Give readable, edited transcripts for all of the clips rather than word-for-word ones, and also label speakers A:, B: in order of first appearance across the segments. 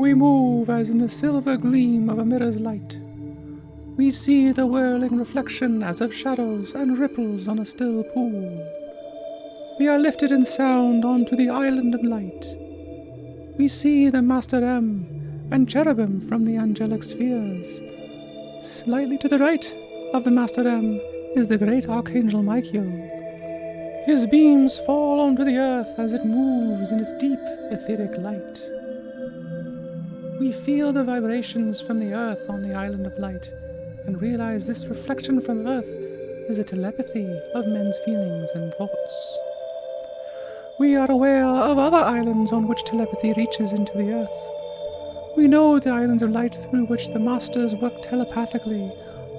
A: we move as in the silver gleam of a mirror's light. We see the whirling reflection as of shadows and ripples on a still pool. We are lifted in sound onto the island of light. We see the Master M and cherubim from the angelic spheres. Slightly to the right of the Master M is the great Archangel Michael. His beams fall onto the earth as it moves in its deep etheric light. We feel the vibrations from the earth on the island of light and realize this reflection from earth is a telepathy of men's feelings and thoughts. We are aware of other islands on which telepathy reaches into the earth. We know the islands of light through which the masters work telepathically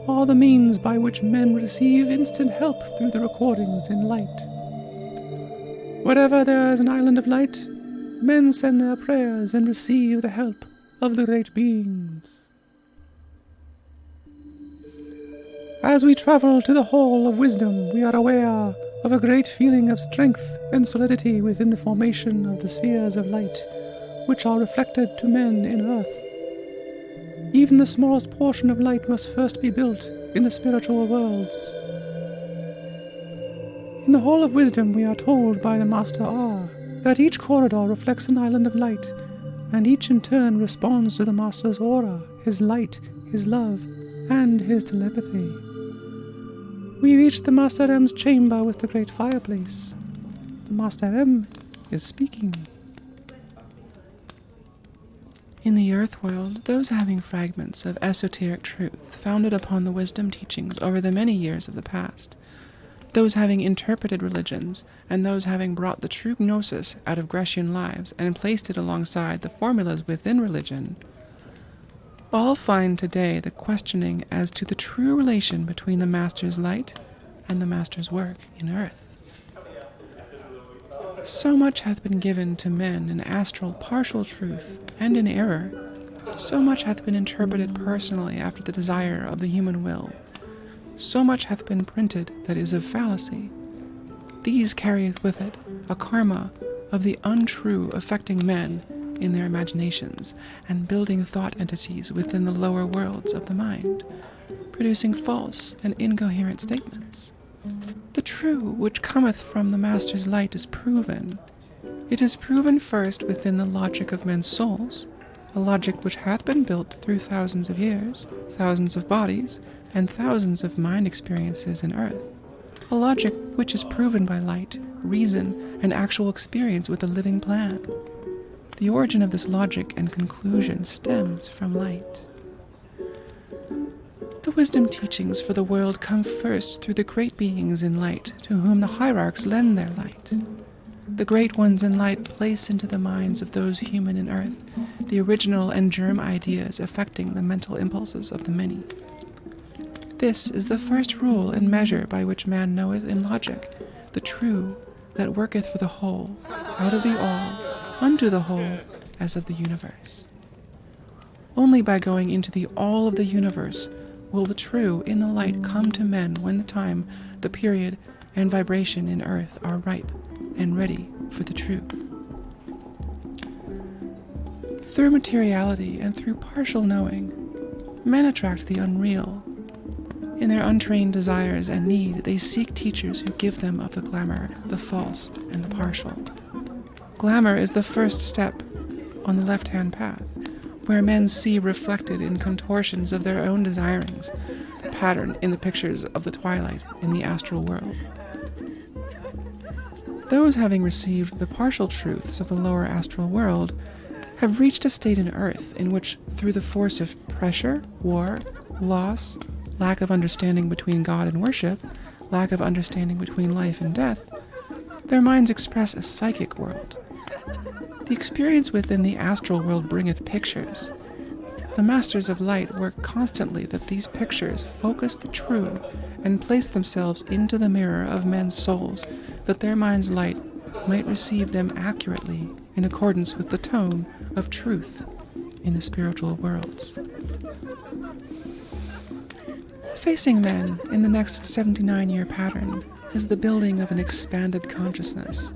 A: are the means by which men receive instant help through the recordings in light. Wherever there is an island of light, men send their prayers and receive the help of the great beings. As we travel to the Hall of Wisdom, we are aware of a great feeling of strength and solidity within the formation of the spheres of light, which are reflected to men in earth. Even the smallest portion of light must first be built in the spiritual worlds. In the Hall of Wisdom, we are told by the Master R that each corridor reflects an island of light, and each in turn responds to the Master's aura, his light, his love, and his telepathy. We reach the Master M's chamber with the great fireplace. The Master M is speaking.
B: In the earth world, those having fragments of esoteric truth founded upon the wisdom teachings over the many years of the past, those having interpreted religions, and those having brought the true gnosis out of Grecian lives and placed it alongside the formulas within religion, all find today the questioning as to the true relation between the Master's light and the Master's work in earth. So much hath been given to men in astral partial truth and in error. So much hath been interpreted personally after the desire of the human will. So much hath been printed that is of fallacy. These carrieth with it a karma of the untrue affecting men in their imaginations, and building thought entities within the lower worlds of the mind, producing false and incoherent statements. The true which cometh from the Master's light is proven. It is proven first within the logic of men's souls, a logic which hath been built through thousands of years, thousands of bodies, and thousands of mind experiences in earth, a logic which is proven by light, reason, and actual experience with a living plan. The origin of this logic and conclusion stems from light. The wisdom teachings for the world come first through the great beings in light, to whom the hierarchs lend their light. The great ones in light place into the minds of those human in earth the original and germ ideas affecting the mental impulses of the many. This is the first rule and measure by which man knoweth in logic the true that worketh for the whole, out of the all, unto the whole, as of the universe. Only by going into the all of the universe will the true in the light come to men when the time, the period, and vibration in earth are ripe and ready for the truth. Through materiality and through partial knowing, men attract the unreal. In their untrained desires and need, they seek teachers who give them of the glamour, the false, and the partial. Glamour is the first step on the left-hand path, where men see reflected in contortions of their own desirings, the pattern in the pictures of the twilight in the astral world. Those having received the partial truths of the lower astral world have reached a state in earth in which, through the force of pressure, war, loss, lack of understanding between God and worship, lack of understanding between life and death, their minds express a psychic world. The experience within the astral world bringeth pictures. The masters of light work constantly that these pictures focus the true and place themselves into the mirror of men's souls, that their mind's light might receive them accurately in accordance with the tone of truth in the spiritual worlds. Facing men in the next 79-year pattern is the building of an expanded consciousness.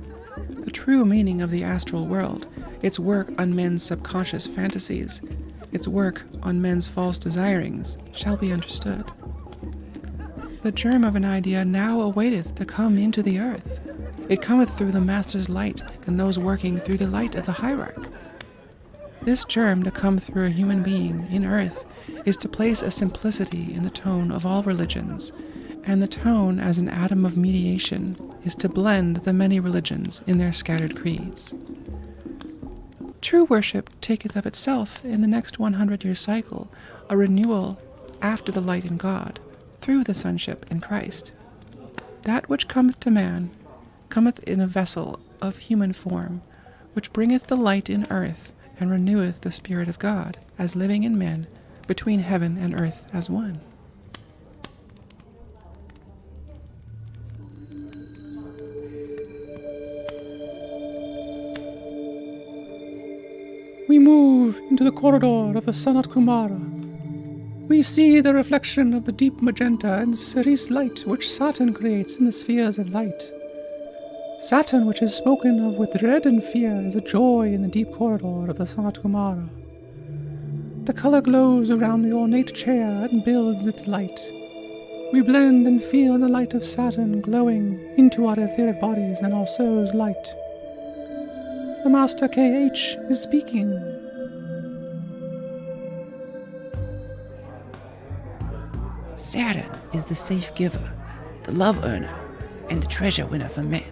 B: The true meaning of the astral world its work on men's subconscious fantasies, its work on men's false desirings, shall be understood. The germ of an idea now awaiteth to come into the earth. It cometh through the Master's light, and those working through the light of the hierarch. This germ to come through a human being in earth is to place a simplicity in the tone of all religions, and the tone as an atom of mediation is to blend the many religions in their scattered creeds. True worship taketh of itself in the next 100-year cycle a renewal after the light in God, through the sonship in Christ. That which cometh to man cometh in a vessel of human form, which bringeth the light in earth, and reneweth the Spirit of God, as living in men, between heaven and earth as one.
A: We move into the corridor of the Sanat Kumara. We see the reflection of the deep magenta and cerise light which Saturn creates in the spheres of light. Saturn, which is spoken of with dread and fear, is a joy in the deep corridor of the Sanat Kumara. The color glows around the ornate chair and builds its light. We blend and feel the light of Saturn glowing into our etheric bodies and our soul's light. The Master KH is speaking.
C: Saturn is the safe giver, the love earner, and the treasure winner for men.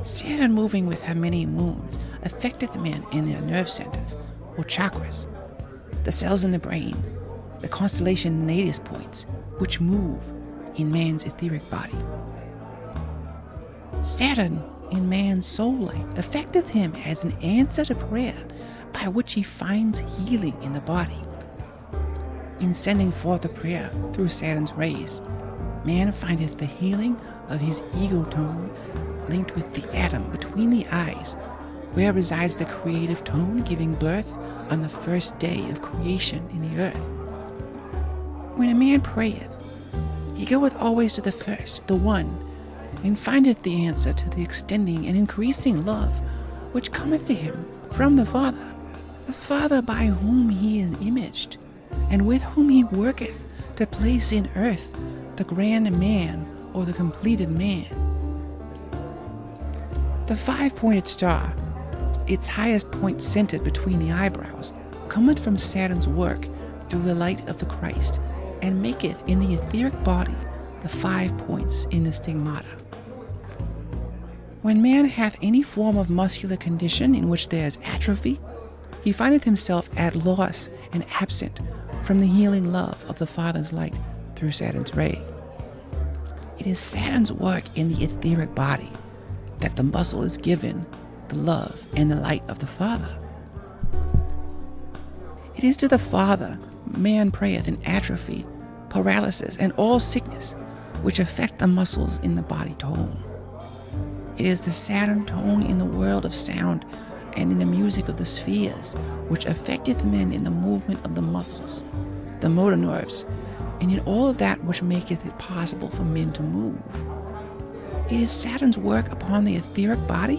C: Saturn, moving with her many moons, affecteth men in their nerve centers, or chakras, the cells in the brain, the constellation natus points, which move in man's etheric body. Saturn, in man's soul light, affecteth him as an answer to prayer, by which he finds healing in the body. In sending forth a prayer through Saturn's rays, man findeth the healing of his ego tone linked with the atom between the eyes, where resides the creative tone giving birth on the first day of creation in the earth. When a man prayeth, he goeth always to the first, the one, and findeth the answer to the extending and increasing love which cometh to him from the Father by whom he is imaged, and with whom he worketh to place in earth the grand man or the completed man. The five-pointed star, its highest point centered between the eyebrows, cometh from Saturn's work through the light of the Christ, and maketh in the etheric body the 5 points in the stigmata. When man hath any form of muscular condition in which there is atrophy, he findeth himself at loss and absent from the healing love of the Father's light through Saturn's ray. It is Saturn's work in the etheric body that the muscle is given the love and the light of the Father. It is to the Father man prayeth in atrophy, paralysis, and all sickness which affect the muscles in the body tone. It is the Saturn tone in the world of sound and in the music of the spheres which affecteth men in the movement of the muscles, the motor nerves, and in all of that which maketh it possible for men to move. It is Saturn's work upon the etheric body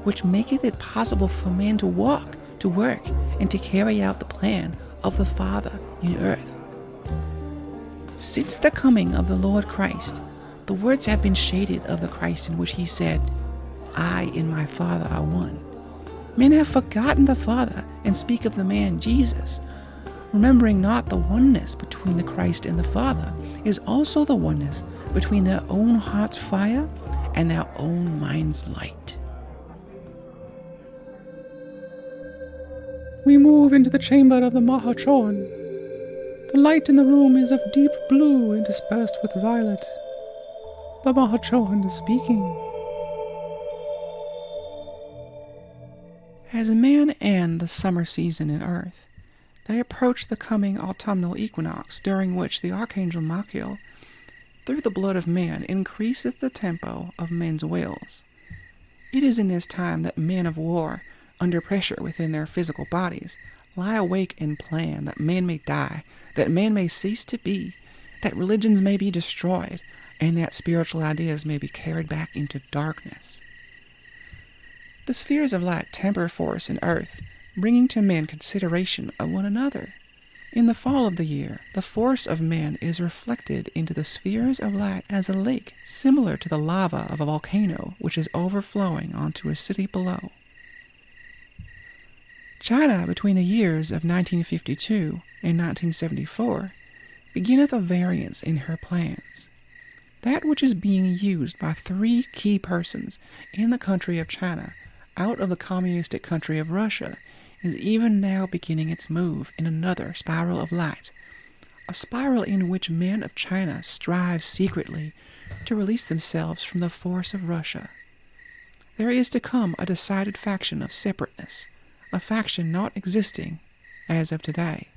C: which maketh it possible for man to walk, to work, and to carry out the plan of the Father in earth. Since the coming of the Lord Christ, the words have been shaded of the Christ in which he said, I and my Father are one. Men have forgotten the Father and speak of the man Jesus, remembering not the oneness between the Christ and the Father is also the oneness between their own heart's fire and their own mind's light.
A: We move into the chamber of the Mahachohan. The light in the room is of deep blue interspersed with violet. The Mahachohan is speaking.
B: As man end the summer season in earth, they approach the coming autumnal equinox, during which the archangel Michael, through the blood of man, increaseth the tempo of men's wills. It is in this time that men of war, under pressure within their physical bodies, lie awake and plan that man may die, that man may cease to be, that religions may be destroyed, and that spiritual ideas may be carried back into darkness. The spheres of light temper force in earth, bringing to men consideration of one another. In the fall of the year, the force of man is reflected into the spheres of light as a lake, similar to the lava of a volcano which is overflowing onto a city below. China, between the years of 1952 and 1974, beginneth a variance in her plans. That which is being used by 3 key persons in the country of China out of the communistic country of Russia is even now beginning its move in another spiral of light, a spiral in which men of China strive secretly to release themselves from the force of Russia. There is to come a decided faction of separateness, a faction not existing as of today.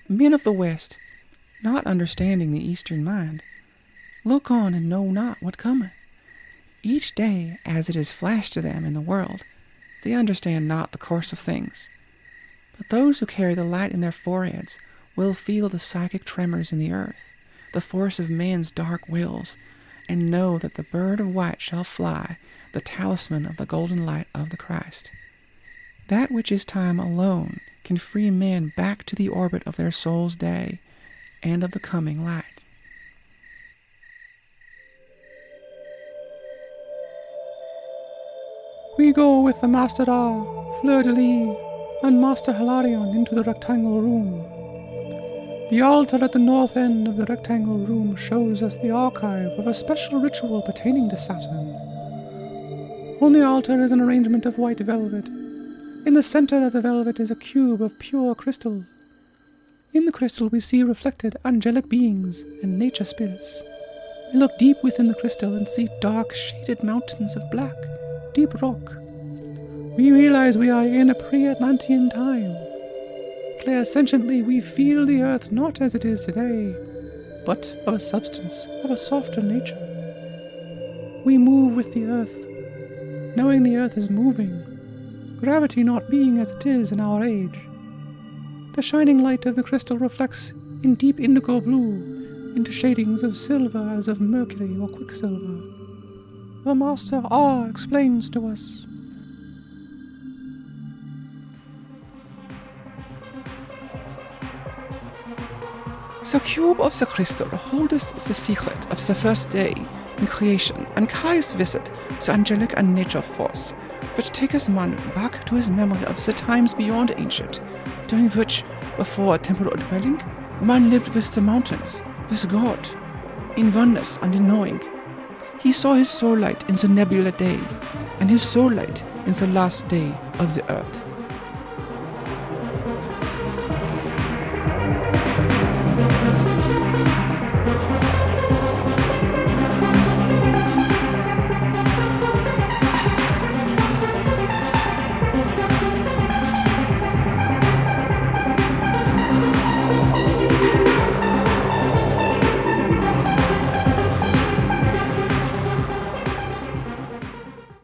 B: Men of the West, not understanding the Eastern mind, look on and know not what cometh. Each day, as it is flashed to them in the world, they understand not the course of things. But those who carry the light in their foreheads will feel the psychic tremors in the earth, the force of man's dark wills, and know that the bird of white shall fly, the talisman of the golden light of the Christ. That which is time alone can free men back to the orbit of their soul's day and of the coming light.
A: We go with the Master A, Fleur-de-Lis, and Master Hilarion into the rectangle room. The altar at the north end of the rectangle room shows us the archive of a special ritual pertaining to Saturn. On the altar is an arrangement of white velvet. In the center of the velvet is a cube of pure crystal. In the crystal we see reflected angelic beings and nature spirits. We look deep within the crystal and see dark, shaded mountains of black, deep rock. We realize we are in a pre-Atlantean time. Clairsentiently, we feel the earth not as it is today, but of a substance of a softer nature. We move with the earth, knowing the earth is moving, gravity not being as it is in our age. The shining light of the crystal reflects in deep indigo blue into shadings of silver as of mercury or quicksilver. The Master R explains to us.
B: The cube of the crystal holdeth the secret of the first day in creation, and carries with it the angelic and nature force, which taketh man back to his memory of the times beyond ancient, during which, before a temporal dwelling, man lived with the mountains, with God, in oneness and in knowing. He saw his soul light in the nebula day, and his soul light in the last day of the earth.